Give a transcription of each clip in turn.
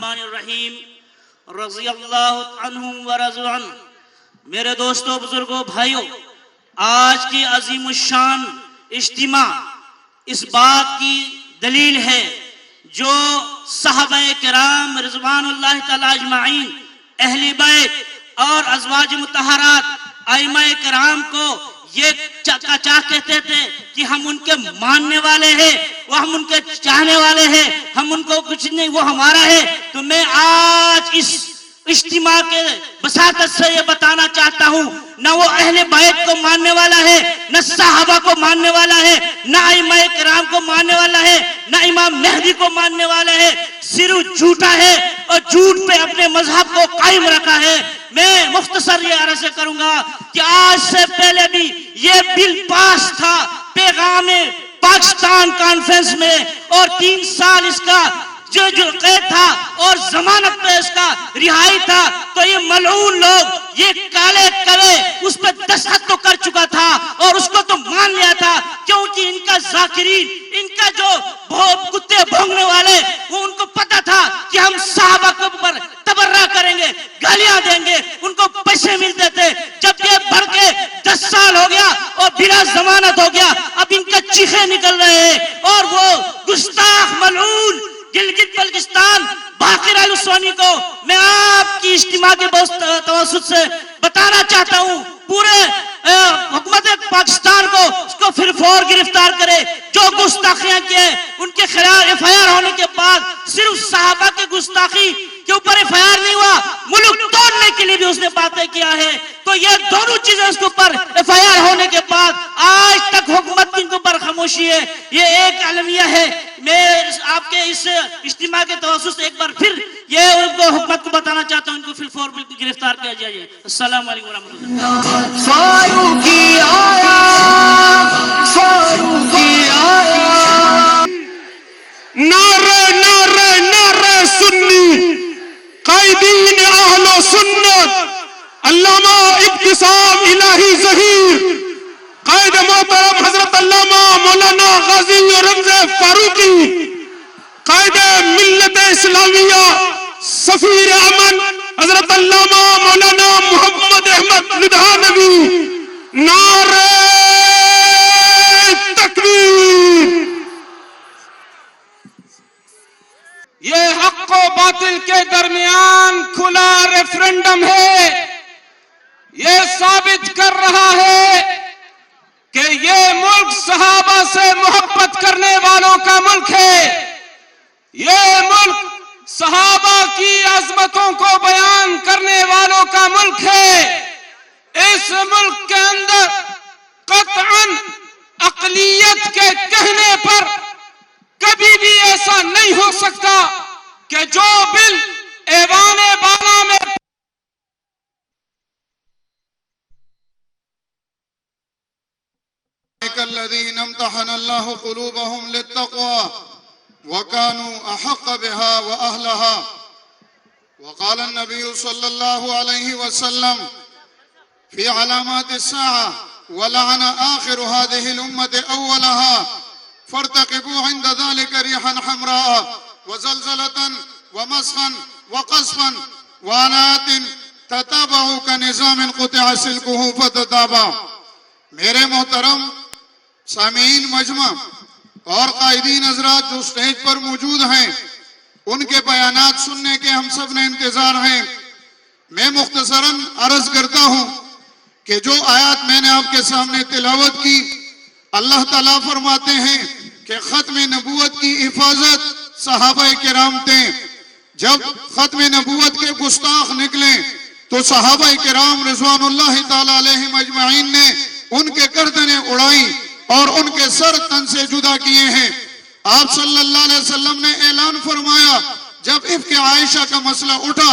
الرحمن الرحیم رضی اللہ عنہم ورضوا عنہ۔ میرے دوستوں، بزرگوں، بھائیوں، آج کی عظیم الشان اجتماع اس بات کی دلیل ہے جو صحابہ کرام رضوان اللہ تعالی اجمعین، اہل بیت اور ازواج مطہرات ائمہ کرام کو یہ چاہ کہتے تھے کہ ہم ان کے ماننے والے ہیں، وہ ہم ان کے چاہنے والے ہیں، ہم ان کو کچھ نہیں، وہ ہمارا ہے۔ تو میں آج اس اجتماع کے بساطت سے یہ بتانا چاہتا ہوں، نہ وہ اہل بیت کو ماننے والا ہے، نہ صحابہ کو ماننے والا ہے، نہ ائمہ کرام کو ماننے والا ہے، نہ امام مہدی کو ماننے والا ہے، صرف جھوٹا ہے اور جھوٹ پہ اپنے مذہب کو قائم رکھا ہے۔ میں مختصر یہ عرض کروں گا کہ آج سے پہلے بھی یہ بل پاس تھا پیغام پاکستان کانفرنس میں، اور 3 سال اس کا جو قید تھا اور ضمانت پہ اس کا رہائی تھا، تو یہ ملعون لوگ یہ کالے کرے اس پہ دستخط تو کر چکا تھا اور اس کو تو مان لیا تھا، کیونکہ ان کا ذاکرین، ان کا جو کتے بھونگنے والے، وہ ان کو پتا تھا کہ ہم صحابہ کے اوپر تبرہ کریں گے، گالیاں دیں گے، ان کو پیسے ملتے تھے۔ جب یہ بڑھ کے 10 سال ہو گیا اور بلا ضمانت ہو گیا، اب ان کے چیخے نکل رہے ہیں، اور وہ گستاخ ملعون گلگت بلتستان باقر السوانی کو میں آپ کی اجتماع کے توسط سے بتانا چاہتا ہوں، پورے حکومت پاکستان کو اس کو پھر فور گرفتار کرے۔ جو گستاخیاں کیے ان کے خلاف ایف آئی آر ہونے کے بعد صرف صحابہ کے گستاخی کے اوپر ایف آئی آر نہیں ہوا، ملک توڑنے کے لیے بھی اس نے باتیں کیا ہے۔ تو یہ دونوں چیزیں اس کے اوپر ایف آئی آر ہونے کے بعد آج تک حکومت کی ان کے اوپر خاموشی ہے۔ یہ ایک علمیہ ہے۔ میں آپ کے اس اجتماع کے توسط سے ایک بار پھر یہ ان کو حکومت کو بتانا چاہتا ہوں، ان کو فی الفور گرفتار کیا جائے۔ السلام علیکم ورحمۃ اللہ۔ فاروقی آیا، فاروقی آیا، نعرہ نعرہ نعرہ سنی قائدین اہل و سنت علامہ ابتسام الہی ظہیر، قائد محترم حضرت علامہ مولانا غازی اورنگز فاروقی، قائد ملت اسلامیہ سفیر امن حضرت علامہ مولانا محمد احمد ندہانوی، نعرہ تکبیر۔ یہ حق و باطل کے درمیان کھلا ریفرنڈم ہے، یہ ثابت کر رہا ہے کہ یہ ملک صحابہ سے محبت کرنے والوں کا ملک ہے، یہ ملک صحابہ کی عظمتوں کو بیان کرنے والوں کا ملک ہے۔ اس ملک کے اندر قطعاً اقلیت کے کہنے پر کبھی بھی ایسا نہیں ہو سکتا کہ جو بل ایوان بالا میں الذين امتحن الله قلوبهم للتقوى وكانوا أحق بها وأهلها. وقال النبي صلى الله عليه وسلم في علامات الساعة: ولعن آخر هذه الأمة أولها، فارتقبوا عند ذلك ريحا حمراء وزلزلة ومسخا وقصفا وآنات تتابع كنظام قطع سلكه فتتابع۔ میرے محترم سامعین مجمع اور قائدین حضرات جو سٹیج پر موجود ہیں، ان کے بیانات سننے کے ہم سب نے انتظار ہیں۔ میں مختصراً عرض کرتا ہوں کہ جو آیات میں نے آپ کے سامنے تلاوت کی، اللہ تعالیٰ فرماتے ہیں کہ ختم نبوت کی حفاظت صحابہ کرام تھے۔ جب ختم نبوت کے گستاخ نکلے تو صحابہ کرام رضوان اللہ تعالیٰ علیہم اجمعین نے ان کے گردنیں اڑائیں اور ان کے سر تن سے جدا کیے ہیں۔ آپ صلی اللہ علیہ وسلم نے اعلان فرمایا، جب افک عائشہ کا مسئلہ اٹھا،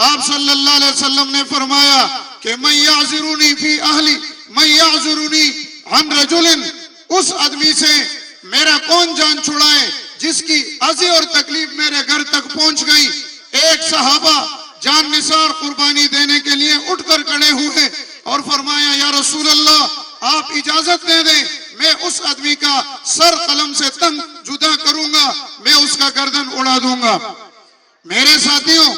آپ صلی اللہ علیہ وسلم نے فرمایا کہ من یعذرونی فی اہلی من یعذرونی عن رجل، اس آدمی سے میرا کون جان چھڑائے جس کی اذی اور تکلیف میرے گھر تک پہنچ گئی۔ ایک صحابہ جان نثار قربانی دینے کے لیے اٹھ کر کھڑے ہوئے اور فرمایا، یا رسول اللہ آپ اجازت دے دیں، میں اس آدمی کا سر قلم سے تنگ جدا کروں گا، میں اس کا گردن اڑا دوں گا۔ میرے ساتھیوں،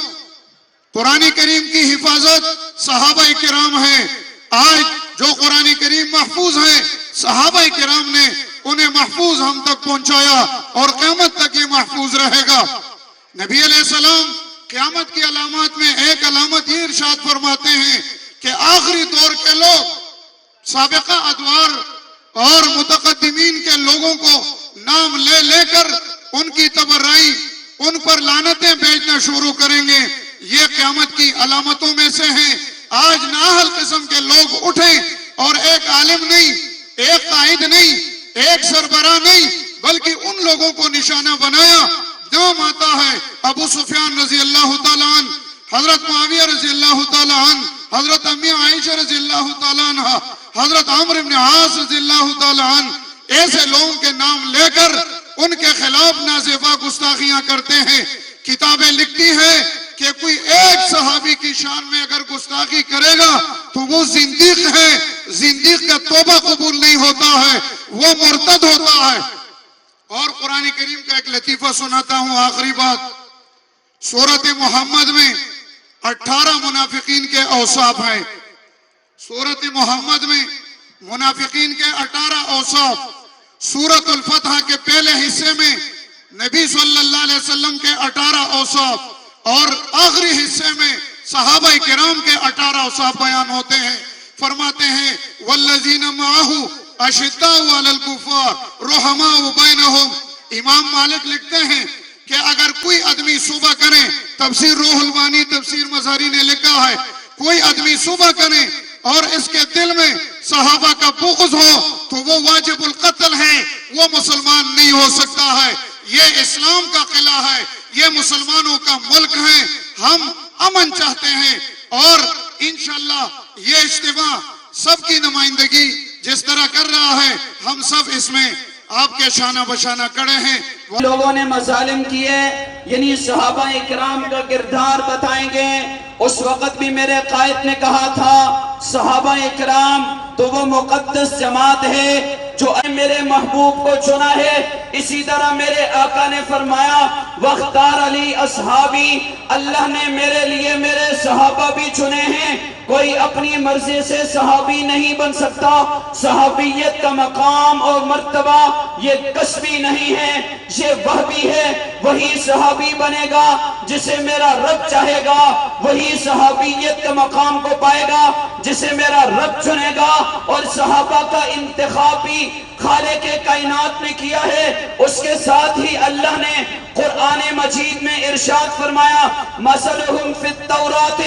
قرآن کریم کی حفاظت صحابہ کرام ہے. آج جو قرآن کریم محفوظ ہے، صحابہ کرام نے انہیں محفوظ ہم تک پہنچایا اور قیامت تک یہ محفوظ رہے گا. نبی علیہ السلام قیامت کی علامات میں ایک علامت یہ ارشاد فرماتے ہیں کہ آخری دور کے لوگ سابقہ ادوار اور متقدمین کے لوگوں کو نام لے لے کر ان کی تبرئی، ان پر لعنتیں بھیجنا شروع کریں گے. یہ قیامت کی علامتوں میں سے ہیں. آج نااہل قسم کے لوگ اٹھیں اور ایک عالم نہیں، ایک قائد نہیں، ایک سربراہ نہیں، بلکہ ان لوگوں کو نشانہ بنایا. نام آتا ہے ابو سفیان رضی اللہ تعالیٰ عنہ، حضرت معاویہ رضی اللہ تعالیٰ عنہ، حضرت امی عائشہ رضی اللہ تعالیٰ عنہ، حضرت عمرو بن عاص رضی اللہ تعالیٰ عنہ. ایسے لوگوں کے نام لے کر ان کے خلاف نازیبا گستاخیاں کرتے ہیں. کتابیں لکھتی ہیں کہ کوئی ایک صحابی کی شان میں اگر گستاخی کرے گا تو وہ زندیق ہے. زندیق کا توبہ قبول نہیں ہوتا ہے، وہ مرتد ہوتا ہے. اور قرآن کریم کا ایک لطیفہ سناتا ہوں، آخری بات. سورۃ محمد میں 18 منافقین کے اوصاف ہیں. سورۃ محمد میں منافقین کے 18 اوصاف. سورۃ الفتح کے پہلے حصے میں نبی صلی اللہ علیہ وسلم کے 18 اوصاف اور آخری حصے میں صحابہ کرام کے 18 اوصاف بیان ہوتے ہیں. فرماتے ہیں والذین معہ اشداء علی الکفار رحماء بینہم. امام مالک لکھتے ہیں کہ اگر کوئی آدمی صبح کرے، تفسیر روح المانی تفسیر مظہری نے لکھا ہے، کوئی آدمی صبح کرے اور اس کے دل میں صحابہ کا بغض ہو تو وہ واجب القتل ہے، وہ مسلمان نہیں ہو سکتا ہے. یہ اسلام کا قلعہ ہے، یہ مسلمانوں کا ملک ہے. ہم امن چاہتے ہیں اور انشاءاللہ یہ اجتماع سب کی نمائندگی جس طرح کر رہا ہے، ہم سب اس میں آپ کے شانہ بشانہ کڑے ہیں. لوگوں نے مظالم کیے، یعنی صحابہ اکرام کا کردار بتائیں گے. اس وقت بھی میرے قائد نے کہا تھا صحابہ اکرام تو وہ مقدس جماعت ہے جو میرے محبوب کو چنا ہے. اسی طرح میرے آقا نے فرمایا وختار علی اصحابی، اللہ نے میرے لیے میرے صحابہ بھی چنے ہیں. کوئی اپنی مرضی سے صحابی نہیں بن سکتا. صحابیت کا مقام اور مرتبہ یہ کسبی نہیں ہے، یہ وہبی ہے. وہی صحابی بنے گا جسے میرا رب چاہے گا، وہی صحابیت کے مقام کو پائے گا جسے میرا رب چنے گا. اور صحابہ کا انتخاب بھی خالق کائنات نے کیا ہے. اس کے ساتھ ہی اللہ نے قرآن مجید میں ارشاد فرمایا مثلہم فی التورات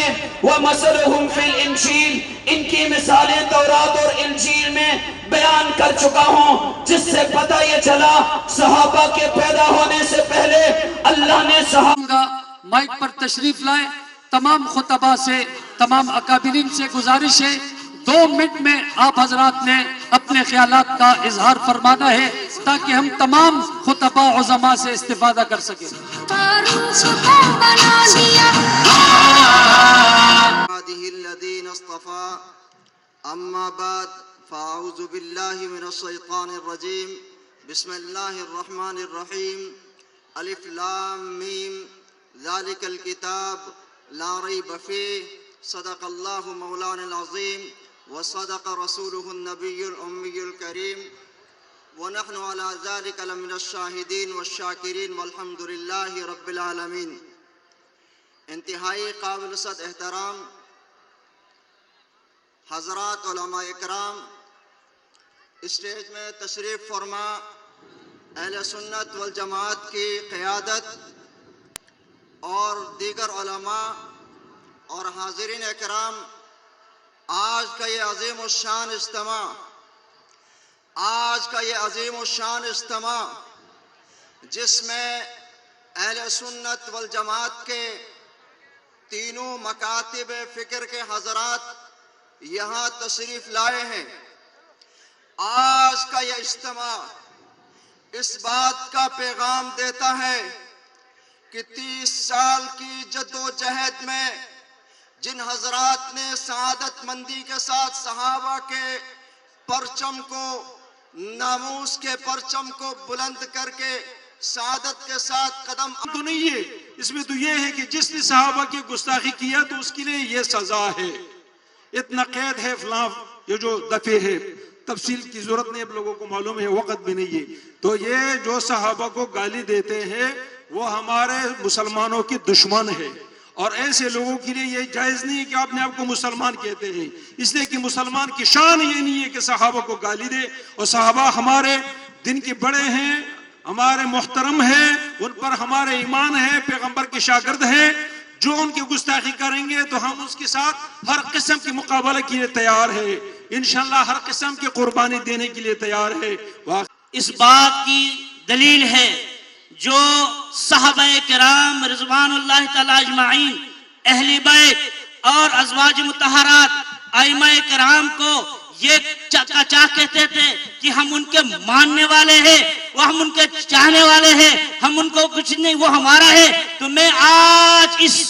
ومثلہم فی الانجیل. ان کی مثالیں تورات اور انجیل میں بیان کر چکا ہوں، جس سے پتہ یہ چلا صحابہ کے پیدا ہونے سے پہلے اللہ نے صحابہ. مائک پر تشریف لائیں. تمام خطبہ سے، تمام اکابرین سے گزارش ہے 2 منٹ میں آپ حضرات نے اپنے خیالات کا اظہار فرمانا ہے تاکہ ہم تمام خطبہ عظماء سے استفادہ کر سکیں. الذين اصطفى اما بعد فاعوذ بالله من الشيطان الرجيم بسم الله الرحمن الرحيم الف لام ميم ذلك الكتاب لا ريب فيه صدق الله مولانا العظيم وصدق رسوله النبي الأمي الكريم ونحن على ذلك لمن الشاهدين والشاكرين والحمد لله رب العالمين. انتہائی قابل صد احترام حضرات علماء اکرام، اسٹیج میں تشریف فرما اہل سنت والجماعت کی قیادت اور دیگر علماء اور حاضرین اکرام، آج کا یہ عظیم الشان اجتماع جس میں اہل سنت والجماعت کے تینوں مکاتب فکر کے حضرات یہاں تشریف لائے ہیں، آج کا یہ اجتماع اس بات کا پیغام دیتا ہے کہ 30 سال کی جدوجہد میں جن حضرات نے سعادت مندی کے ساتھ صحابہ کے پرچم کو، ناموس کے پرچم کو بلند کر کے سعادت کے ساتھ قدم تو نہیں ہے اس میں تو یہ ہے کہ جس نے صحابہ کی گستاخی کیا تو اس کے لیے یہ سزا ہے، اتنا قید ہے فلاں، یہ جو دفعے ہے، تفصیل کی ضرورت نہیں، اب لوگوں کو معلوم ہے، وقت بھی نہیں ہے. تو یہ جو صحابہ کو گالی دیتے ہیں وہ ہمارے مسلمانوں کی دشمن ہے، اور ایسے لوگوں کے لیے یہ جائز نہیں ہے کہ اپنے آپ کو مسلمان کہتے ہیں، اس لیے کہ مسلمان کی شان یہ نہیں ہے کہ صحابہ کو گالی دے. اور صحابہ ہمارے دن کے بڑے ہیں، ہمارے محترم ہیں، ان پر ہمارے ایمان ہے، پیغمبر کے شاگرد ہیں. جو ان کی گستاخی کریں گے تو ہم اس کے ساتھ ہر قسم کی مقابلہ کے لیے تیار ہے، انشاءاللہ ہر قسم کی قربانی دینے کے لیے تیار ہے. اس بات کی دلیل ہے جو صحابہ کرام رضوان اللہ تعالی اجمعین، اہل بیت اور ازواج مطہرات ائمہ کرام کو یہ چاہ کہتے تھے کہ ہم ان کے ماننے والے ہیں، وہ ہم ان کے چاہنے والے ہیں، ہم ان کو کچھ نہیں، وہ ہمارا ہے. تو میں آج اس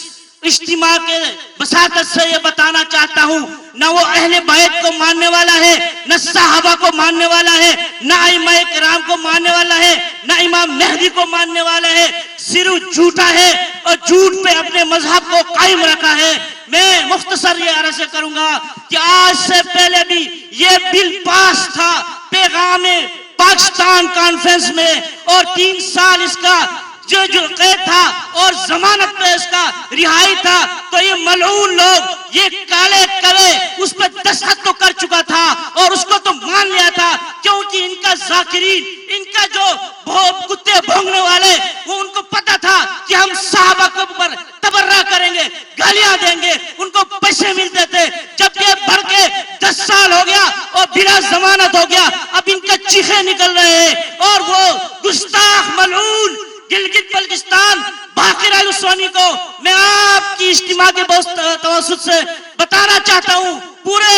اجتماع کے بساطت سے یہ بتانا چاہتا ہوں، نہ وہ اہل بیت کو ماننے والا ہے، نہ صحابہ کو ماننے والا ہے، نہ ائمہ کرام کو ماننے والا ہے، نہ امام مہدی کو ماننے والا ہے. صرف جھوٹا ہے اور جھوٹ پہ اپنے مذہب کو قائم رکھا ہے. میں مختصر یہ عرض کروں گا کہ آج سے پہلے بھی یہ بل پاس تھا پیغام پاکستان کانفرنس میں، اور 3 سال اس کا جو قید تھا اور ضمانت پہ اس کا رہائی تھا. تو یہ ملعون لوگ یہ کالے کرے اس پہ دستخط تو کر چکا تھا اور اس کو تو مان لیا تھا، کیونکہ ان کا ذاکرین، ان کا جو بہت کتے بھونگنے والے، وہ ان کو پتا تھا کہ ہم صحابہ کو پر تبرہ کریں گے، گالیاں دیں گے، ان کو پیسے ملتے تھے. جب یہ بھر کے 10 سال ہو گیا اور بلا ضمانت ہو گیا، اب ان کے چیخے نکل رہے ہیں. اور وہ گستاخ ملعون گلگت بلتستان باقر السوانی کو میں آپ کی اجتماع کے توسط سے بتانا چاہتا ہوں، پورے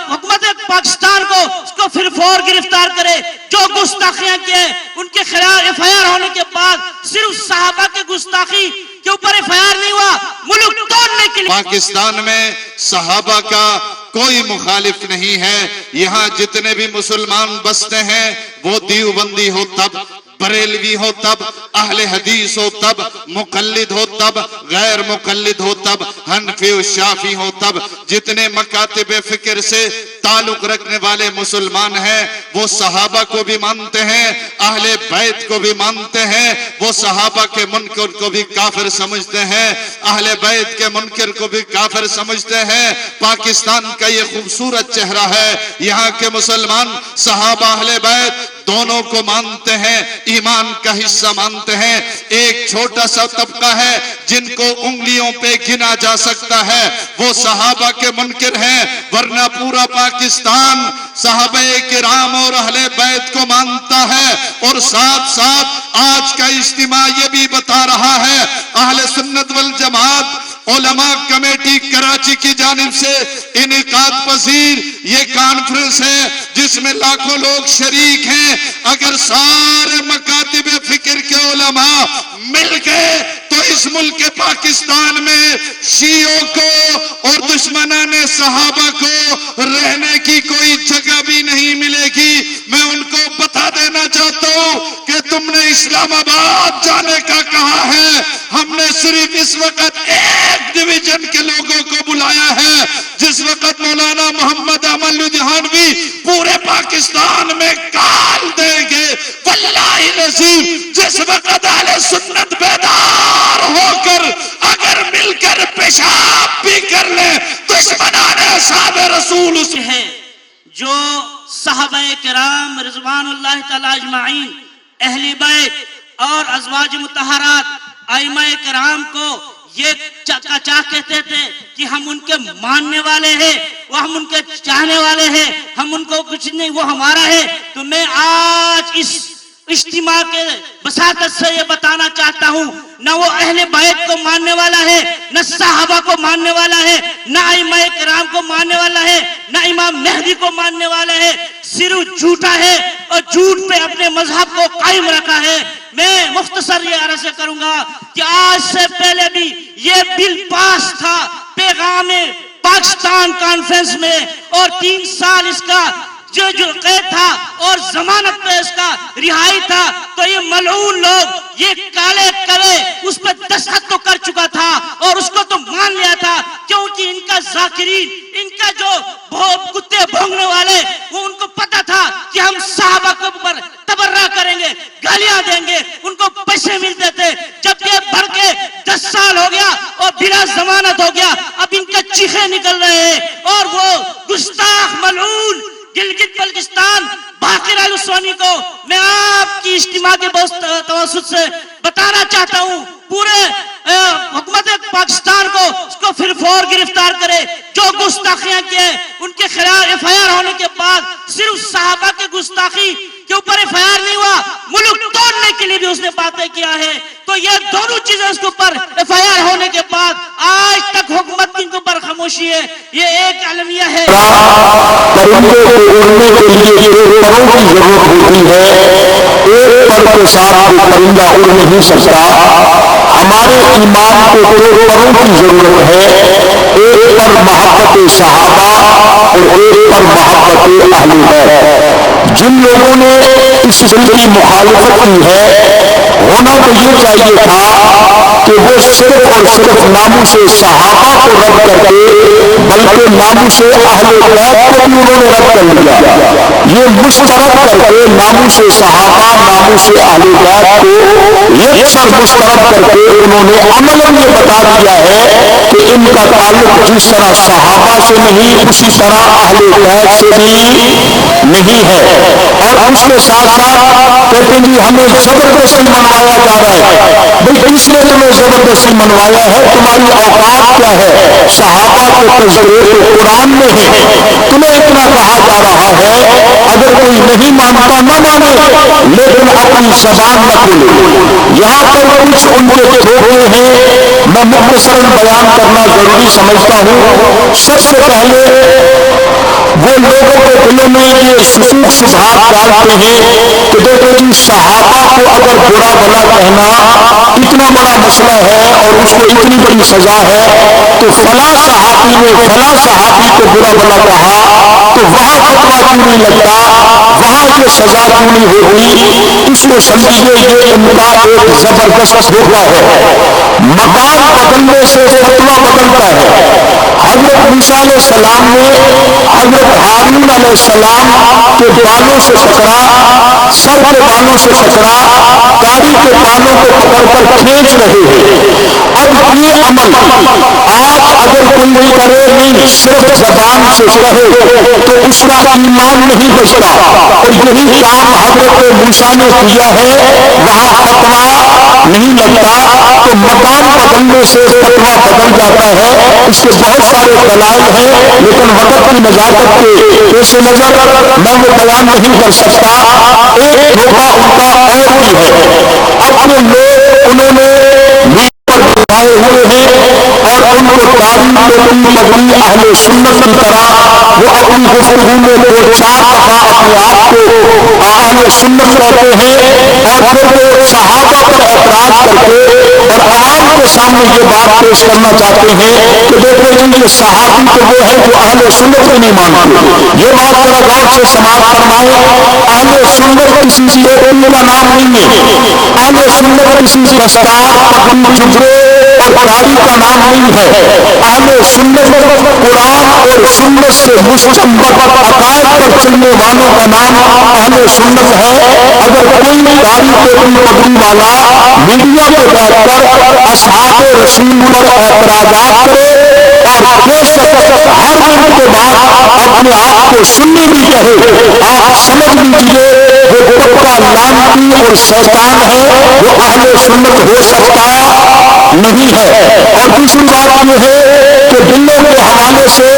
حکومت پاکستان کو اس کو پھر فور گرفتار کرے. جو گستاخیاں کیے ان کے خلاف ایف آئی آر ہونے کے بعد صرف صحابہ کے گستاخی کے اوپر ایف آئی آر نہیں ہوا، ملک توڑنے کے لیے پاکستان میں صحابہ کا کوئی مخالف نہیں ہے. یہاں جتنے بھی مسلمان بستے ہیں، وہ دیوبندی ہو تب، بریلوی ہو تب، اہل حدیث ہو تب، مقلد ہو تب، غیر مقلد ہو تب، حنفی و شافی ہو تب، جتنے مکاتب فکر سے تعلق رکھنے والے مسلمان ہیں وہ صحابہ کو بھی مانتے ہیں، اہل بیت کو بھی مانتے ہیں. وہ صحابہ کے منکر کو بھی کافر سمجھتے ہیں، اہل بیت کے منکر کو بھی کافر سمجھتے ہیں. پاکستان کا یہ خوبصورت چہرہ ہے، یہاں کے مسلمان صحابہ اہل بیت دونوں کو مانتے ہیں، ایمان کا حصہ مانتے ہیں. ایک چھوٹا سا طبقہ ہے جن کو انگلیوں پہ گنا جا سکتا ہے، وہ صحابہ کے منکر ہیں، ورنہ پورا پاکستان صحابہ کرام اور اہل بیت کو مانتا ہے. اور ساتھ ساتھ آج کا اجتماع یہ بھی بتا رہا ہے، اہل سنت والجماعت علماء کمیٹی کراچی کی جانب سے انعقاد پذیر یہ کانفرنس ہے جس میں لاکھوں لوگ شریک ہیں. اگر سارے مکاتب فکر کے علماء مل گئے تو اس ملک پاکستان میں شیعوں کو اور دشمنان صحابہ کو رہنے کی کوئی جگہ بھی نہیں ملے گی. میں ان کو بتا دینا چاہتا ہوں کہ تم نے اسلام آباد جانے کا کہا ہے، ہم نے صرف اس وقت ایک ڈویژن کے لوگوں کو بلایا ہے. جس وقت مولانا محمد احمد لدھیانوی پورے پاکستان میں کال دیں گے، واللہ العظیم جس وقت اہل سنت بیدار ہو کر اگر مل کر پیشاب بھی کر لیں دشمنان اصحاب رسول اس ہے جو صحابہ کرام رضوان اللہ تعالی اجمعین، اہل بیت اور ازواج مطہرات ائمہ کرام کو یہ چاہ کہتے تھے کہ ہم ان کے ماننے والے ہیں، وہ ہم ان کے چاہنے والے ہیں، ہم ان کو کچھ نہیں، وہ ہمارا ہے. تو میں آج اس اجتماع کے بساطت سے یہ بتانا چاہتا ہوں، نہ وہ اہل بیت کو ماننے والا ہے، نہ صحابہ کو ماننے والا ہے، نہ ائمہ کرام کو ماننے والا ہے، نہ امام مہدی کو ماننے والا ہے. صرف جھوٹا ہے اور جھوٹ پہ اپنے مذہب کو قائم رکھا ہے. میں مختصر یہ عرض کروں گا کہ آج سے پہلے بھی یہ بل پاس تھا پیغام پاکستان کانفرنس میں، اور 3 سال اس کا جو قید تھا اور ضمانت پہ اس کا رہائی تھا، تو یہ ملعون لوگ یہ کالے کرے اس پہ دستخط تو کر چکا تھا اور اس کو تو مان لیا تھا، کیونکہ ان کا ذاکرین، ان کا جو کتے بھونگنے والے، وہ ان کو پتا تھا کہ ہم صحابہ کے اوپر تبرہ کریں گے، گالیاں دیں گے، ان کو پیسے ملتے تھے۔ جب یہ بھر کے 10 سال ہو گیا اور بلا ضمانت ہو گیا، اب ان کا چیخیں نکل رہے ہیں، اور وہ گستاخ ملعون گلگت بلتستان باقر السوانی کو میں آپ کی اجتماع کے توسط سے بتانا چاہتا ہوں، پورے حکومت پاکستان کو اس کو پھر فور گرفتار کرے۔ جو گستاخیاں کیے ان کے خلاف FIR ہونے کے بعد صرف صحابہ کے گستاخی کے اوپر FIR نہیں ہوا، ملک توڑنے کے لیے بھی اس نے باتیں کیا ہے۔ تو یہ دونوں چیزیں اس کے اوپر FIR ہونے کے بعد آج تک حکومت کے اوپر خاموشی ہے۔ یہ ایک المیہ ہے۔ پرندے کو اڑنے کے لیے پروں کی ضرورت ہوتی ہے، ایک پر کے ساتھ وہ پرندہ اڑ نہیں سکتا۔ ہمارے ایمان کو دو پروں کی ضرورت ہے، ایک پر محبت صحابہ اور ایک پر محبت اہل بیت۔ جن لوگوں نے اس دل کی مخالفت کی ہے، ہونا تو یہ چاہیے تھا کہ وہ صرف اور صرف ناموس صحابہ کو رد کر کے بلکہ ناموس اہل بیت کو بھی انہوں نے رد کر لیا۔ یہ مشترک کر کے ناموس صحابہ، ناموس اہل بیت کو یکسر مشترک کر کے انہوں نے عملاً یہ بتا دیا ہے کہ ان کا تعلق جس طرح صحابہ سے نہیں اسی طرح اہل بیت سے بھی نہیں ہے۔ اور اس کے ساتھ ساتھ کہتے ہیں ہمیں زبردستی منوایا جا رہا ہے۔ بھئی کس نے تمہیں زبردستی منوایا ہے؟ تمہاری اوقات کیا ہے؟ صحابہ کے تذکرے تو قرآن میں ہے، تمہیں اتنا کہا جا رہا ہے اگر کوئی نہیں مانتا نہ مانے، لیکن اپنی زبان نہ کھولے۔ یہاں پر کچھ ان کے دھوکے ہیں، میں مختصراً بیان کرنا ضروری سمجھتا ہوں۔ سب سے پہلے وہ لوگوں کے دلوں میں یہ شکوک شبہات ڈالتے ہیں کہ دیکھو جی صحابہ کو اگر برا بھلا کہنا اتنا بڑا مسئلہ ہے اور اس کو اتنی بڑی سزا ہے، تو فلاں صحابی نے فلاں صحابی کو برا بھلا کہا تو وہاں فتویٰ کیوں نہیں لگتا، وہاں یہ سزا کیوں نہیں ہوتی؟ اس کو سمجھیے یہ ان کا ایک زبردست دھوکہ ہے۔ مقام بدلنے سے فتویٰ بدلتا ہے۔ حضرت موسیٰ علیہ السلام نے حضرت ہارون علیہ السلام کے بالوں سے پکڑا، سر کے بالوں سے پکڑا، داڑھی کے بالوں کو پکڑ کر کھینچ رہے ہیں۔ اب یہ عمل آج اگر کوئی کرے نہیں صرف زبان سے کہے تو اس کا ایمان نہیں بچتا، اور یہی کام حضرت موسیٰ نے کیا ہے، وہاں فتویٰ نہیں لگتا۔ تو مقام بدلنے سے فتویٰ بدل جاتا ہے۔ اس کے بہت سارے دلائل ہیں، لیکن وقت کی نزاکت کے پیش نظر میں وہ بیان نہیں کر سکتا۔ ایک دھوکہ ان کا اور بھی ہے، اپنے لوگ انہوں نے بٹھائے ہوئے ہیں اور ان کو داڑھی ٹوپی پگڑی اہل سنت کی طرح وہ اپنی گفتگو میں 2-4 دفعہ اپنے آپ کو اہل سنت کہتے ہیں، اور پھر وہ صحابہ پر اعتراض کر کے اور عوام کے سامنے یہ بات پیش کرنا چاہتے ہیں کہ دیکھو جی یہ صحابی تو وہ ہے جو اہل سنت کو نہیں مانتے۔ یہ بات ذرا غور سے سماعت فرمائیں، اہل سنت کسی ٹوپی کا نام نہیں ہے، اہل سنت کسی دستار پگڑی جبرے اور داڑھی کا نام نہیں ہے۔ اہل سنت قرآن اور سنت سے مستنبط عقائد پر چلنے والوں کا نام اہل سنت ہے۔ اگر کوئی داڑھی ٹوپی پگڑی والا میڈیا پہ بیٹھ کر اصحاب رسول پر اعتراضات کرے اور بے شک ہر منٹ کے بعد اپنے آپ کو سنی بھی کہے، آپ سمجھ لیجیے وہ پکا لعنتی اور شیطان ہے، وہ اہل سنت ہو سکتا نہیں ہے۔ اور دوسری بات یہ ہے کہ دلوں کے حوالے سے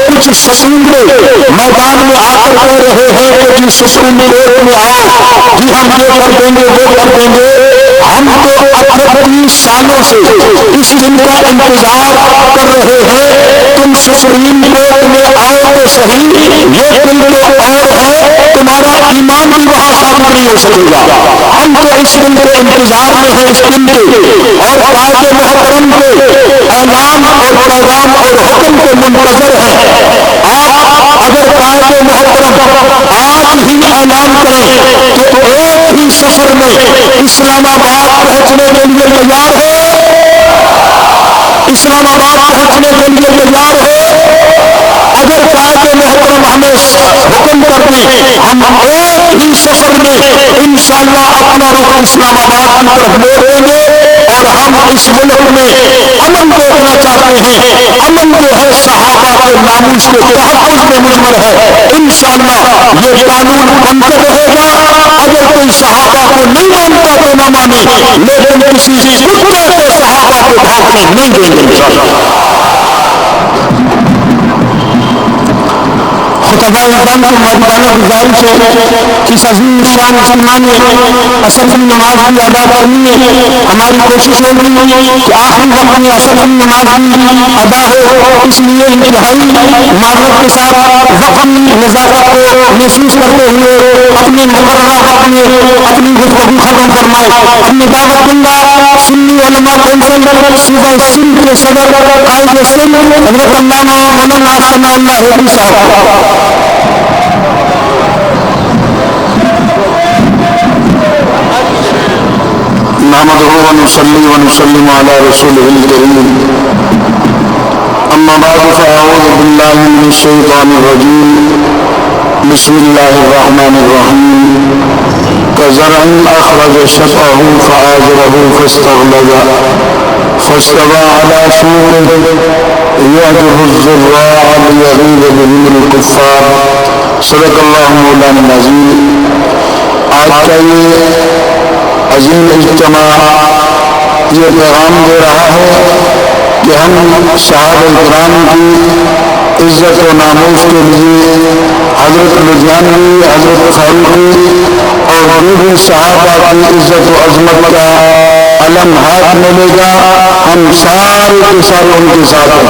کچھ شکیلے میدان میں آ کر کہہ رہے ہیں کہ جی سپریم کورٹ میں آؤ، جی ہم یہ کر دیں گے وہ کر دیں گے۔ ہم تو 38 سالوں سے اس دن کا انتظار کر رہے ہیں، تم سپریم کورٹ میں آؤ تو صحیح، یہ دل تو اور ہے، تمہارا ایمان بھی وہاں ثابت نہیں ہو سکے گا۔ ہم تو اس دن کے انتظار میں ہیں، اس دن کے اور قائد محترم کے اعلان اور پیغام اور حکم کے منتظر ہیں۔ آپ اگر قائد محترم اسلام آباد پہنچنے کے لیے تیار ہو؟ اسلام آباد پہنچنے کے لیے تیار ہو؟ اگر قائد محترم ہمیں حکم کر دیں ہم ایک ہی سفر میں انشاءاللہ اپنا رخ اسلام آباد کی طرف موڑ دیں گے اور ہم اس ملک میں امن دیکھنا چاہتے ہیں. امن جو ہے صحابہ کے ناموس کے تحفظ میں مضمر ہے. انشاءاللہ یہ قانون بنتے رہے گا. اگر کوئی صحابہ کو نہیں مانتا تو نہ مانے, لیکن کسی کتے کو صحابہ کو بھاگنے نہیں دیں گے انشاءاللہ. خطبہ اعظم کی مہربانی گزارش ہے اس عظیم شان اجتماع میں عصر کی نماز بھی ادا کرنی ہے. ہماری کوشش ہوگی کہ آخری وقت میں عصر کی نماز بھی ادا ہو. اس لیے انتہائی معذرت کے ساتھ وقم نزاکت کو محسوس کرتے ہوئے اپنے مقررہ وقت میں اپنی گفتگو ختم فرمائے. اپنی دعوت دوں گا سنی علماء کونسل صوبہ سندھ کے صدر قائد سندھ حضرت علامہ مولانا ثناء اللہ حیدری صاحب. نحمده ونصلي ونسلم على رسوله الكريم. اما بعد فاعوذ بالله من الشيطان الرجيم. بسم الله الرحمن الرحيم. كزرع اخرج شطأه فآزره فاستغلظ فاستوى على سوقه يعجب الزراع ليغيظ بهم الكفار. صدق اللہ مولانا العظیم. آج کا یہ عظیم اجتماع یہ پیغام دے رہا ہے کہ ہم صحابہ کرام کی عزت و ناموس کے لیے حضرت لدھیانوی, حضرت فاروقی اور دوسرے صحابہ کی عزت و عظمت کا علم ہاتھ ملے گا. ہم سارے کے ساتھ ان کے ساتھ ہیں.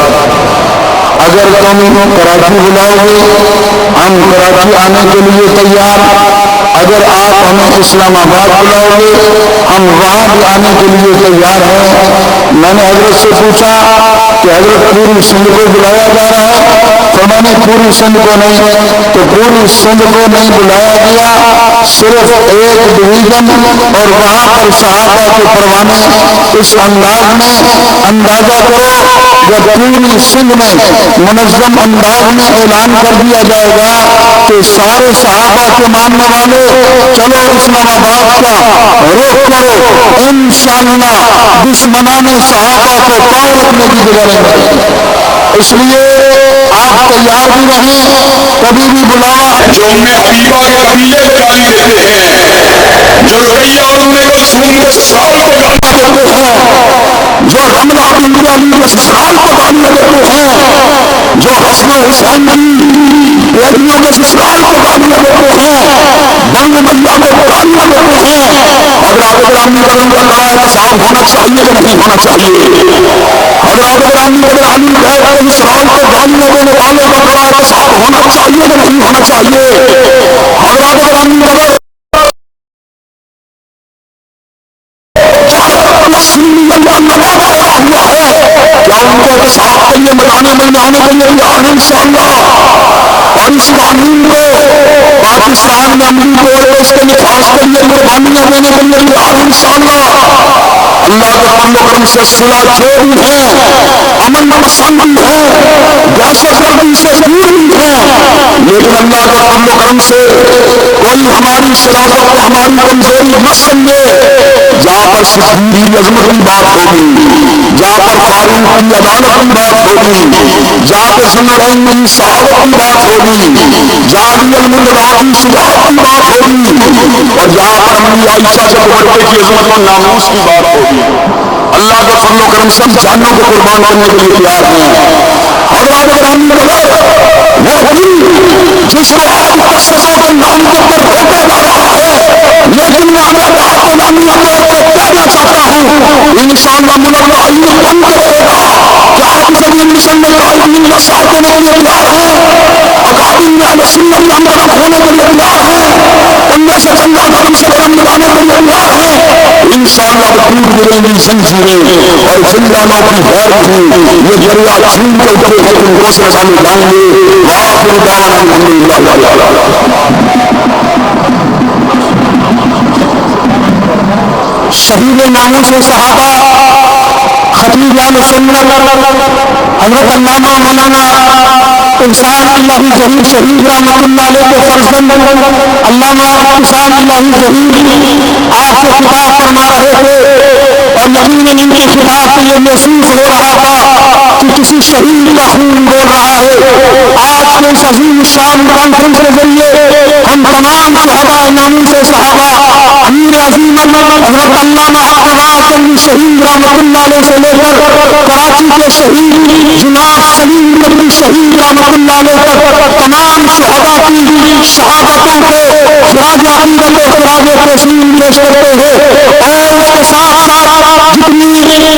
اگر تم کراچی بلاؤ گے ہم کراچی آنے کے لیے تیار. اگر آپ ہمیں اسلام آباد بلاؤ گے ہم وہاں بھی آنے کے لیے تیار ہیں. میں نے حضرت سے پوچھا کہ حضرت پوری سندھ کو بلایا جا رہا ہے, تو میں نے پوری سندھ کو نہیں, تو پوری سندھ کو نہیں بلایا گیا, صرف ایک ڈویژن اور وہاں پر صحابہ کے پروانے. اس انداز میں اندازہ کرو جب پوری سندھ میں منظم انداز میں اعلان کر دیا جائے گا کہ سارے صحابہ کے ماننے والے چلو اسلام آباد کا رخ کرو, انشاءاللہ دشمنان صحابہ کو پاؤں رکھنے کی جگہ نہیں. اس لیے آپ تیار بھی رہیں, کبھی بھی بلاوا جو اپنے حبیبہ کے قبیلے کو گالی دیتے ہیں, جو رقیہ اور انہیں کو سون کے سسرال کو گالی دیتے ہیں, جو حملہ بن علی کے سسرال کو گالی دیتے ہیں, جو حسن حسین کی بیٹیوں کے سسرال کو گالی دیتے ہیں, بنگ میا کو گالی دیتے ہیں. حضرات گرامی قدر کا قواعد صاف ہونا چاہیے کہ نہیں ہونا چاہیے؟ حضرات گرامی قدر علی بیت کے سسرال کو گالیاں دینے والوں کا قواعد صاف ہونا چاہیے کہ نہیں ہونا چاہیے؟ حضرات گرامی قدر سنی اللہ نواز پیدا ہوا ہے, کیا ان کو احتساب کے لیے میدان میں آنے کے لیے تیار ہیں انشاءاللہ؟ اور اس قانون کو پاکستان میں امریکی طور پر اس کے نفاذ کے لیے قربانیاں دینے کے لیے تیار ہیں انشاءاللہ. اللہ کے فضل و کرم سے صلح طلب بھی ہیں, امن پسند بھی ہیں, دہشت گردی سے دور بھی ہیں, لیکن اللہ کے فضل و کرم سے کوئی ہماری شرافت کو ہماری کمزوری مت سمجھے. جہاں پر صدیق کی عظمت کی بات ہوگی, جہاں پر فاروق کی عدالت کی بات ہوگی, جہاں پر ذوالنورین کی صحابت کی بات ہوگی, جہاں علی المرتضیٰ کی شجاعت کی بات ہوگی, اور جہاں پر امی عائشہ کے دوپٹے کی عظمت و ناموس کی بات ہوگی, اللہ کے فضل و کرم سے ہم جانوں کو قربان کرنے کے لیے تیار ہیں. حضرات گرامی قدر وہ دل جس کو آپ مؤسسوں کے نام کے اوپر روکا جا رہا ہے, لیکن میں اگر بات غلامی اپنے اوپر کہنا چاہتا ہوں انشاءاللہ ملک تعین بند رہے گا کہ حافظ ابن مشن میں قائدین کا ساتھ دینے کے لیے تیار ہیں, اکابر میں اہل سنت کا طرف ہونے کے لیے تیار ہیں, ان میں سے چند قدم سے قدم ملانے کے لیے تیار ہیں. انشاءاللہ ٹوٹ گریں گی زنجیریں اور زندانوں کی غیر تھی, یہ دریا چھین کے اوپر لیکن دوسرے سامنے جائیں گے. وآخر دعوانا الحمدللہ. شہید ناموس صحابہ خطیب اہل سنت حضرت علامہ مولانا احسان الہی ظہیر شہید رحمۃ اللہ علیہ کے فرزند علامہ احسان الہی ظہیر آپ سے خطاب فرما رہے تھے اور یقیناً ان کی خطاب سے یہ محسوس ہو رہا تھا کہ کسی شہید کا خون بول رہا ہے۔ آج کے اس عظیم الشان کانفرنس کے ذریعے ہم تمام شہداء ناموس صحابہ امیر عظیم حضرت علامہ اقبال گنجی شہید رحمۃ اللہ علیہ سے لے کر کراچی کے شہید جناب سلیم گنجی شہید رحمۃ اللہ علیہ تک تمام شہداء کی شہادتوں کو خراج عقیدت و خراج تحسین پیش کرتے ہیں اور اس کے ساتھ ساتھ جتنی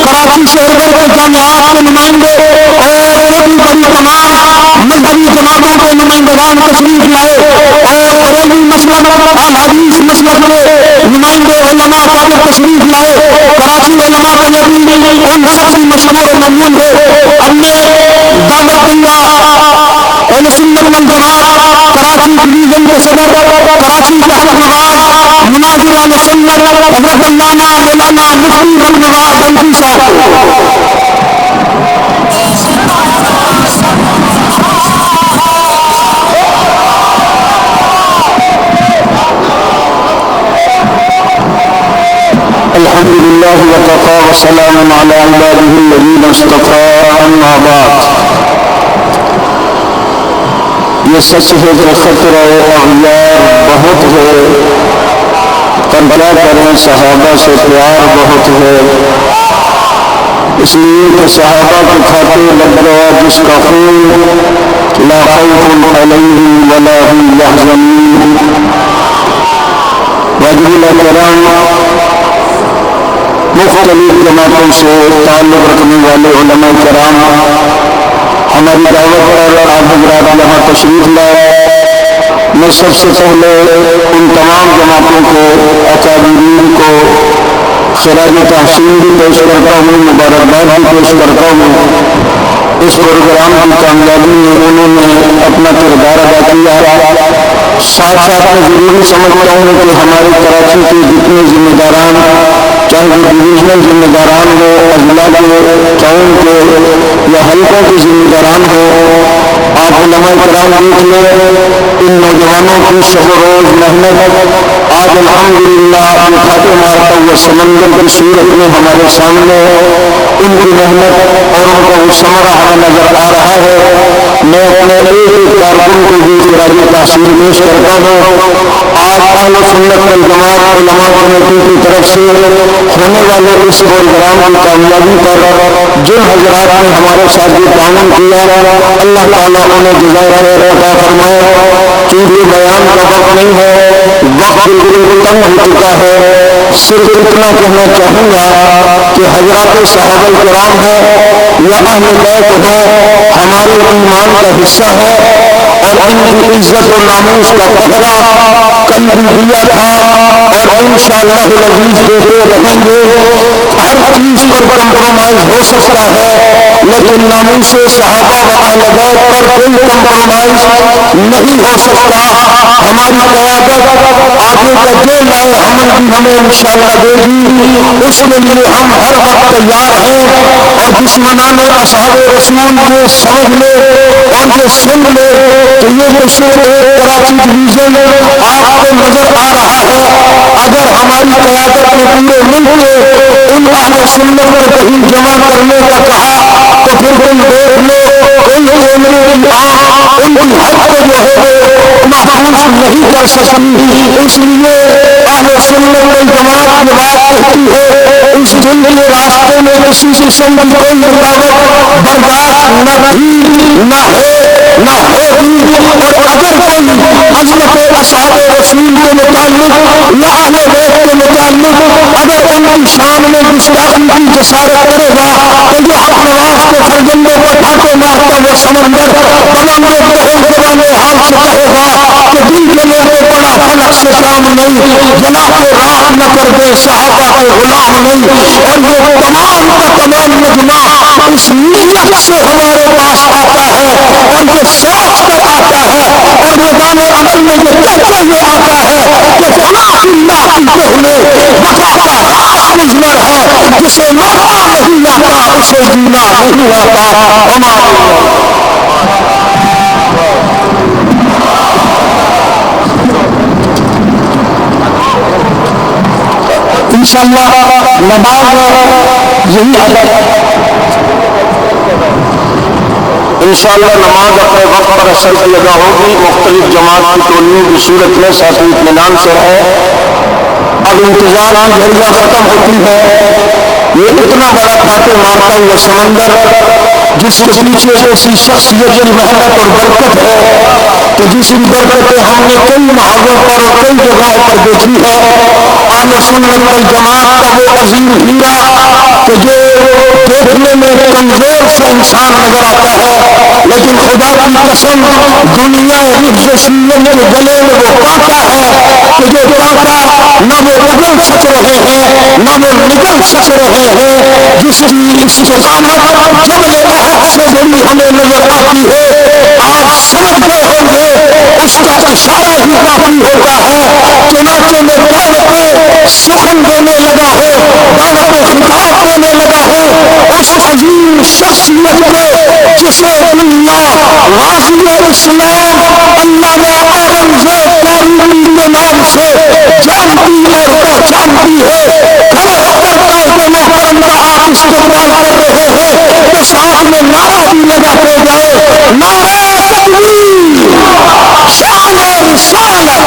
کراچی شہر بھر کے جامعات کے نمائندے اور بڑی بڑی تمام مذہبی جماعتوں کے نمائندگان تشریف لائے اور بریلوی مسلک اہل حدیث مسلک کے نمائندے علماء پاک تشریف لائے، کراچی علماء کا یقین ان سب کی مشہور مضمون ہے۔ ہم نے دعوت دنیا اہل سنت والجماعت کراچی ڈویژن کے صدر کراچی تحت نواز مناظر اہل سنت حضرت علامہ مولانا مفتی رحمۃ گنجی صاحب کو الحمد لله وكفى وسلام على عباده الذين اصطفى اما بعد۔ یہ سچ ہے کہ خطر اغیار بہت ہے، پر کیا کریں صحابہ سے پیار بہت ہے، اس لیے کہ صحابہ کے کھاتے لگ گیا جس کا خون لا خوف علیہم ولا هم یحزنون۔ واجب الاحترام مختلف جماعتوں سے تعلق رکھنے والے علماء کرام ہماری دعوت پر آپ حضرات یہاں تشریف لائے، میں سب سے پہلے ان تمام جماعتوں کو اکابرین کو خراج تحسین بھی پیش کرتا ہوں، مبارکباد بھی پیش کرتا ہوں۔ اس پروگرام کی کامیابی میں انہوں نے اپنا کردار ادا کیا، ساتھ ساتھ میں ضروری سمجھتا ہوں کہ ہمارے کراچی کے جتنے ذمہ داران، چاہے وہ ڈویژنل ذمہ داران ہو، اضلاع کے، ٹاؤن کے یا حلقوں کے ذمہ داران ہو، آپ علماء کرام دیکھ لیں ان نوجوانوں کی شب و روز محنت آج الحمدللہ کھاتے مارتا ہوا سمندر کی صورت میں ہمارے سامنے ان کی محنت اور ان کا وہ ثمرہ ہمیں نظر آ رہا ہے۔ میں اپنے ایک کارکن کو بھی خراج تحسین پیش کرتا ہوں۔ آج اہل سنت والجماعت علماء کمیٹی کی طرف سے ہونے والے اس پروگرام کی کامیابی پر جن حضرات نے ہمارے ساتھ یہ تعاون کیا، اللہ تعالیٰ انہیں جزائے خیر عطا فرمائے۔ کیونکہ بیان کا وقت نہیں ہے، وقت بالکل تنگ ہو چکا ہے، صرف اتنا کہنا چاہوں گا کہ حضرات صحابہ کرام ہیں یا اہل بیت ہیں، ہمارے ایمان کا حصہ ہے اور ان کی عزت و ناموس کا پہرا کل بھی دیا تھا اور انشاءاللہ العزیز دیتے رہیں گے۔ ہر چیز پر کمپرومائز ہو سکتا ہے لیکن ناموس صحابہ و اہل بیت پر کوئی کمپرومائز نہیں ہو سکتا۔ ہماری قیادت آگے کا جو لائے عمل بھی ہمیں انشاءاللہ دے گی، اس کے لیے ہم ہر وقت تیار ہیں۔ اور دشمنان اصحاب رسول یہ سمجھ لے اور یہ سن لے کہ یہ جو شعر کراچی ڈویژن آپ کو نظر آ رہا ہے، اگر ہماری قیادت نے پورے ملک کے ان اہل سنت کو کہیں جمع کرنے کا کہا تو پھر تم دیکھ لو کوئی کیمرے کی آنکھ ان کی حق کو جو ہے محفوظ نہیں کر سکتی۔ اس لیے اہل سنت والجماعت کی بات کہتی ہے اس دن کے راستے میں کسی قسم کی کوئی رکاوٹ برداشت نہ تھی، نہ ہے، نہ ہوگی۔ اور اگر کوئی عظمت اصحاب رسول کے متعلق یا اہل بیت کے متعلق اگر ان کی شان میں گستاخی کی جسارت کرے گا تو جو حق نواز کے فرزندوں پر ٹھاٹے مارتا ہوا سمندر تمام دہن حال سے کہے گا کہ دل کے لوگوں بڑا فلک سے کام نہیں، جلا کے راہ نہ کر دے صحابہ کے غلام نہیں۔ اور یہ تمام کا تمام مجمع اس نیت سے ہمارے پاس آتا ہے اور یہ سوچ کر آتا ہے اور میدان عمل میں یہ کہہ کر یہ آتا ہے کہ فنا اللہ کی پہلے وفا کا راز جانور ہے جسے مرنا نہیں آتا اسے جینا نہیں آتا. انشاءاللہ نماز یہی انشاءاللہ نماز اپنے وقت پر اثر کی ادا ہوگی. مختلف جماعت کی ٹولیوں کی صورت میں ساتھ اطمینان سے ہے. اب انتظار کی گھڑیاں ختم ہوتی ہے. یہ اتنا بڑا پھاٹے مارتا ہوا سمندر جس کے پیچھے ایسی شخصیت کی محنت اور برکت ہے کہ جس کی برکتیں ہم نے کئی محاوروں پر اور کئی جگہوں پر دیکھی ہے. اہل سنت والجماعت کا وہ عظیم ہیرا کہ جو دیکھنے میں کمزور سے انسان نظر آتا ہے لیکن خدا کی قسم دنیا حفظ سیرت کے گلے میں وہ کانٹا ہے کہ جو کانٹا نہ وہ پکڑ سک رہے ہیں نہ وہ نکل سک رہے ہیں. جس کی استقامت جبل احد سے بڑی ہمیں نظر آتی ہے. آپ سمجھ گئے ہوں گے اس کا اشارہ ہی کافی ہوتا ہے. چنانچہ میں دعوت سخن دینے لگا ہوں دعوت خطاب دینے لگا ہوں اس عظیم شخصیت کو جسے اللہ غازی اسلام علامہ اورنگزیب کاروبی کے نام سے جانتی اور پہچانتی ہے. کھڑے ہو کر دعوت محترم کا آپ استقبال کر رہے ہیں تو ساتھ میں نعرہ بھی لگاتے جائے. نعرہ تکبیر، شان رسالت،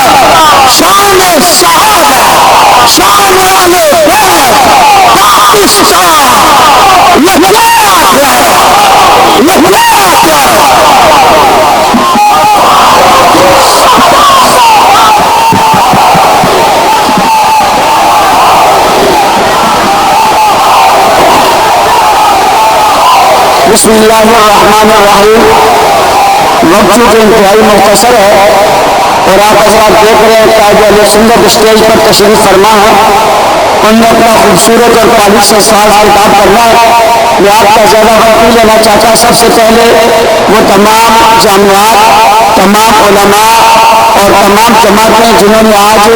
شان صحابہ، شان اہل بیت، پاکستان لبیک لبیک. بسم اللہ الرحمن الرحیم. وقت چونکہ انتہائی مختصر ہے اور آپ حضرات دیکھ رہے ہیں قائد اہل سنت اسٹیج پر تشریف فرما ہے. ان نے اپنا خوبصورت اور پالیش سے ساز خطاب کرنا ہے. میں آپ کا زیادہ وقت نہیں لینا چاہتا. سب سے پہلے وہ تمام جامعات، تمام علماء اور تمام جماعتیں جنہوں نے آج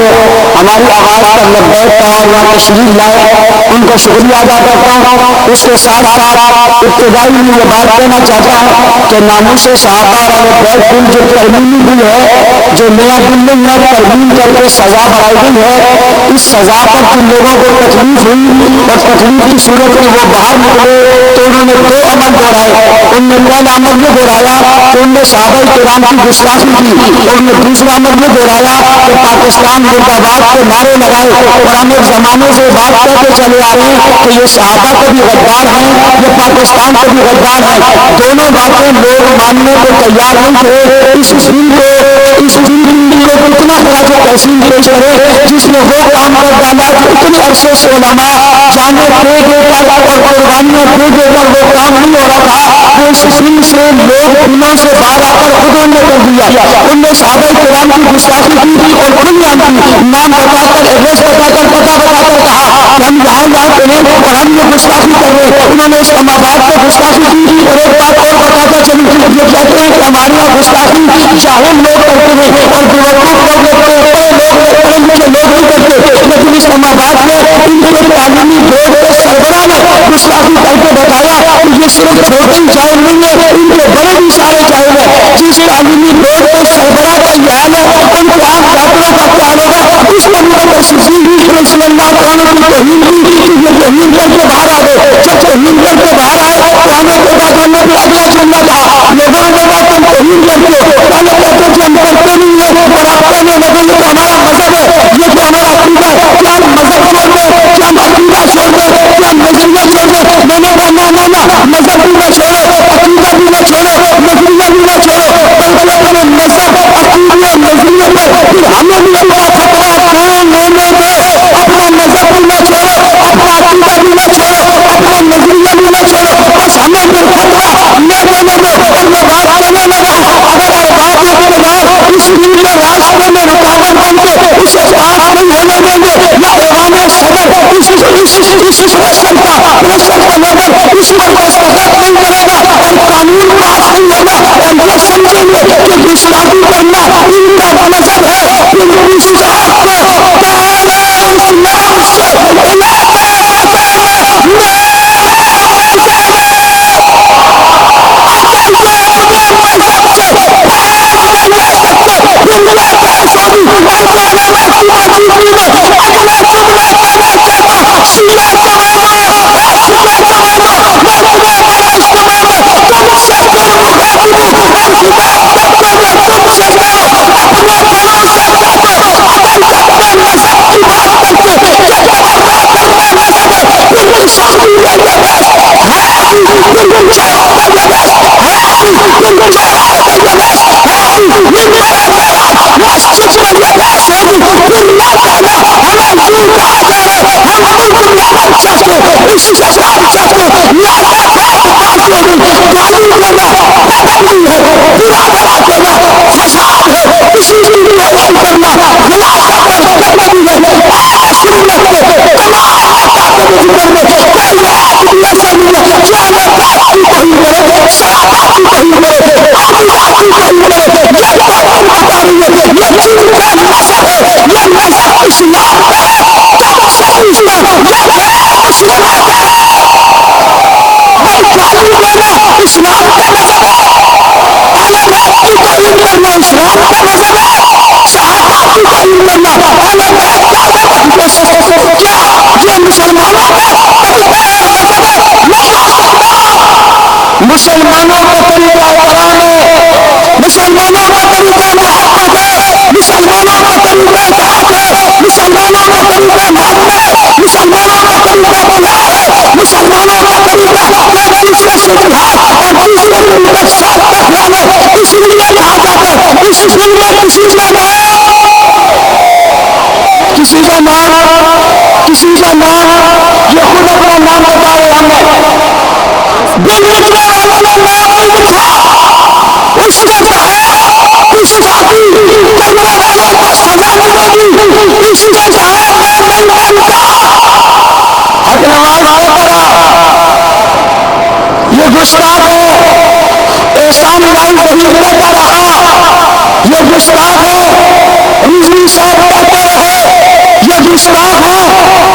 ہماری آواز پر لبیک کہا اور یہاں تشریف لائے ان کو شکریہ ادا کرتا ہوں. اس کے ساتھ ساتھ ابتدائی میں یہ بات کہنا چاہتا ہوں کہ ناموس صحابہ اور بیت بل جو ترمیمی بھی ہے، جو نیا بل نہیں ہے، ترمیم کر کے سزا بڑھائی گئی ہے. اس سزا پر جن لوگوں کو تکلیف ہوئی اور تکلیف کی صورت میں وہ باہر نکلے تو انہوں نے دو عمل دہرائے. ان نے پہلا عمل یہ دہرایا کہ ان نے صحابہ کرام کی گستاخی کی اور ان نے دوسرا عمل یہ دہرایا کہ پاکستان مرد آباد کے نعرے لگائے. اور ہم ایک زمانے سے بات کہتے چلے آ رہے ہیں کہ یہ صحابہ کو بھی غدار ہیں، یہ پاکستان کو بھی غدار ہیں. دونوں باتیں لوگ ماننے کو تیار نہیں تھے. اس دن کو اتنا بڑا جو تحسین پیش کرے جس نے وہ کام کر ڈالا کہ اتنے عرصے سے علماء جانے دے دے کر اور قربانیاں دے دے کر وہ کام نہیں ہو رہا تھا. وہ اس دن سے لوگ دنوں سے باہر آ کر خود نے کر دیا. ان نے صحابہ کرام کی گستاخی کی اور کھلی آن کی نام بتا کر ایڈریس بتا کر پتہ بتا کر کہا کہ ہم یہاں جاتے ہیں اور ہم یہ گستاخی کر رہے ہیں. انہوں نے اسلام آباد کو گستاخی کی اور ایک بات اور بتاتا چلی یہ کہتے ہیں کہ ہمارے یہاں گستاخی جاہل لوگ کرتے ہیں اور بیوقوف لوگ کرتے ہیں، علم کے لوگ نہیں کرتے. لیکن اسلام آباد میں ان کے تعلیمی بورڈ کے سربراہ نے گستاخی کر کے بتایا کہ یہ صرف چھوٹی جاہل نہیں ہے، ان کے بڑے بھی سارے جاہل ہیں. جس تعلیمی بورڈ کے سربراہ کا یہ حال ہے ان کو آپ ڈاکٹروں کا کیا ہوگا. اس نے مجھے سبزی رسول اللہ تعالیٰ کی توہین کی کہ یہ توہین کر کے باہر آ گئے. جب توہین کر کے باہر آئے تو ہمیں خدا کا نبی اگلا چننا تھا. لوگوں نے کہا تم توہین کرتے ہو، پہلے کہتے کہ ہم کرتے نہیں ہیں اور آپ کہنے لگے یہ تو ہمارا مذہب ہے، یہ تو ہمارا عقیدہ ہے. کیا ہم مذہب چھوڑ دیں، کیا ہم عقیدہ چھوڑ دیں، کیا ہم نظریہ چھوڑ دیں؟ میں نے کہا نہ، مذہب بھی نہ چھوڑو، عقیدہ بھی نہ چھوڑو، نظریہ بھی نہ چھوڑو، بلکہ اپنے مذہب، عقیدے، نظریے پر پھر ہمیں بھی اللہ فتویٰ قائم ہونے دے. اپنا مذہب بھی نہ چھوڑو، اپنا عقیدہ بھی نہ چھوڑو، اپنا نظریہ بھی نہ چھوڑو، بس ہمیں بھی فتویٰ لینے لگے. اور میں بات کہنے لگا اگر ارباب اقتدار اس دین کے راستے میں رکاوٹ بن کے اسے پاس نہیں ہونے دیں گے یا ایوان صدر اس پریشر کا لیول اس پر دستخط نہیں کرے گا اور قانون پاس نہیں ہوگا اور یہ سمجھیں گے کہ گستاخی کرنا ان کا مذہب ہے. پھر اس بات کو کہ اسلام سے صحابہ کی خدمت ہے، انبیاء کی خدمت ہے، یہ توبہ بتا رہی ہے، یہ دین کا مذہب ہے، یہ مذہب اسلام ہے، جب سے اسلام یہ ہے اسلام ہے، بھائی دینا اسلام کا مذہب ہے، اہل بیت کی تعلیم کرنا اسلام کا مذہب ہے، صحابہ کی تعلیم کرنا اہل بیت کا مذہب ہے، کیا یہ مسلمانوں کا طریقہ مذہب ہے؟ نہیں ہو سکتا، مسلمانوں کا طریقہ قرآن ہے، مسلمانوں کا طریقہ محبت ہے، مسلمانوں کا طریقہ اتحاد ہے، مسلمانوں کا طریقہ محبت ہے، مسلمانوں کا طریقہ بلا ہے، مسلمانوں کا طریقہ ایک دوسرے سے جہاد اور دوسرے ملک کا ساتھ رکھنا ہے، اس لیے کہا جاتا ہے اس دن میں کسی کا نام کسی کا نام یہ خود اپنا نام بتائے ہمیں دل لکھنے والوں نے نام نہیں لکھا، اس کا جو ہے اس شادی کرنے والوں کو سزا ملے گی، اس کا جو ہے میں نہیں مانتا، حق نواز آئے پڑا یہ گستاخ ہے، احسان بھائی شریف کہتا رہا یہ گستاخ ہے، رضوی صاحب کہتے رہے یہ گستاخ ہے،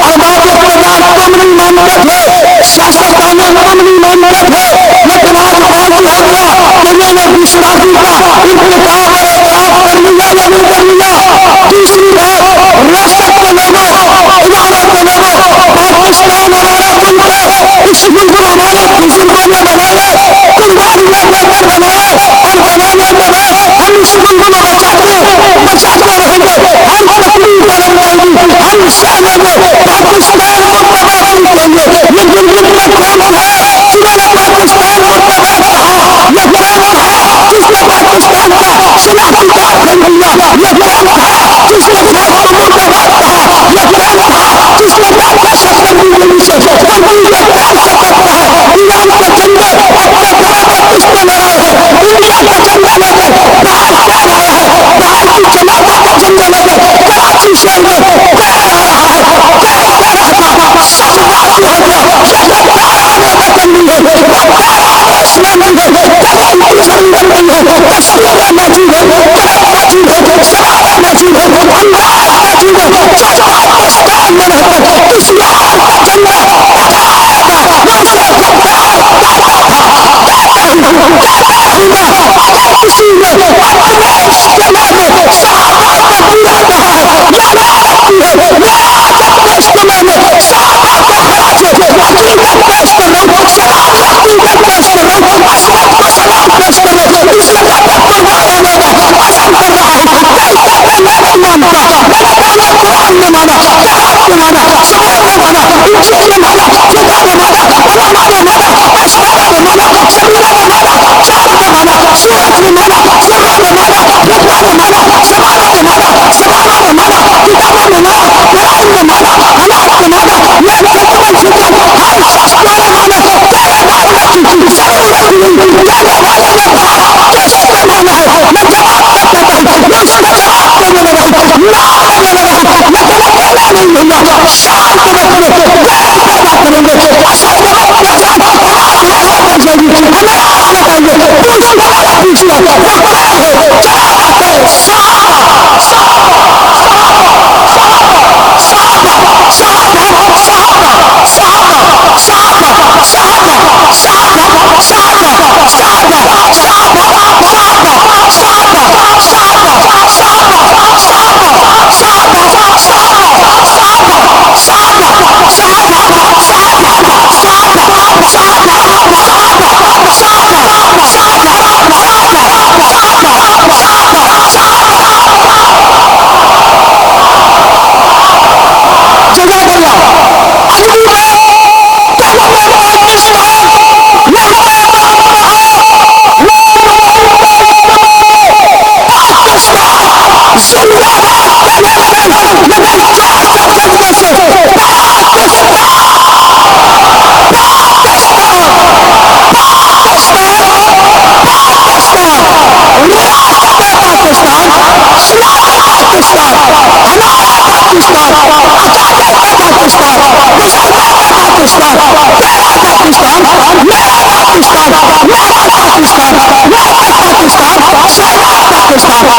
ارباب اقتدار تم نہیں مانتے تھے، سیاستدانوں تم نہیں مانتے تھے، لیکن آج واضح ہو گیا کہ میں نے گستاخی کا انتخاب اور اعتراف کر لیا یا نہیں کر لیا۔ تیسری بات ریاست کے لوگوں، اداروں کے لوگوں، پاکستان ہمارا ملک ہے، اس ملک کو ہمارے بزرگوں نے بنایا، قربانیاں دے کر بنایا اور بنانے کے بعد ہم اس ملک کو بچاتے رہیں گے، ہر تکلیف بڑھ جائے گی ہم سہ لیں گے، پاکستان مرتبہ جیتیں گے، لیکن یہ کون ہے جنہوں نے پاکستان مرتبہ کہا؟ یہ کون ہے جس نے پاکستان کا شناختی کارڈ خرید لیا؟ یہ کون ہے جس نے بھارت کو مرتبہ کہا؟ یہ کون ہے جس نے دہشت گردی دلی سے کمپیوٹر کال سے کرتا ہے؟ ایران کے جنگے اپنے برابر کس نے لڑائے ہیں؟ انڈیا کے جنگے لڑے، باہر کیا لڑے ہیں؟ باہر کی جماعتوں کے جنگے لڑے، کراچی شہر میں کون لڑ رہا ہے؟ کون لڑ رہا تھا؟ سب واضح ہو گیا، یہ جو پیار آنے کا کرنی ہے وہ پیار آدیش میں نہیں ہے، دلیل کی ضرورت نہیں ہے، دستور موجود ہے، قلم موجود ہے، ضوابط موجود ہے، انداز موجود ہے، جو پاکستان میں رہتے اس لاہور کا جھنڈا اٹھائے گا، میں اسے پیار کہتا تھا، کہتا ہوں اگر کسی نے اپنے اجتماع میں صحابہ کو برا کہا ہے یا لعنت کی ہے، میں آج اپنے اجتماع میں صحابہ کے خلاف عقیدت پیش کر رہا ہوں، شرابی عقیدت پیش کر رہا ہوں، عصمت کو سلام پیش کر رہا ہوں، اس جگہ پر قربان ہونے کا عزم کر رہا ہوں، دل کہتے میں نہیں مانتا، میں نے بولا قرآن نے مانا، تورات نے مانا، زبور نے مانا، انجیل نے مانا، خدا نے مانا، علماء نے مانا، اشرار نے مانا، زمینہ نے مانا، چاند نے مانا، سورج نے مانا، ذرہ نے مانا، نجمہ نے مانا، زمانہ نے مانا، زمانہ نے مانا، کتابوں نے مانا، قرآن نے مانا، حالات نے مانا، میں تقریباً فکر ہر شخص کو نے مانا، تیرے ماننے کی ضرورت نہیں، کہنے والے نے کہا کہ اس نے مانا ہے، میں جواب دیتا ہوں، میں اس کا جواب دینے لگا ہوں، نعرہ دینے لگا ہوں، میں تمہیں اکیلا نہیں لوں گا، شام کے وقت میں بیان پیدا کریں گے، عصر کے وقت میں جب ہماری محنت ہو جائے گی، ہمیں آواز لگائیں گے، پوچھنے والا پوچھ لے، وہ کون ہے؟ جواب ہے صحابہ، صحابہ، صحابہ، صحابہ، صحابہ، صحابہ، صحابہ، صحابہ، صحابہ، صحابہ، صحابہ، صحابہ، صحابہ، پاکستان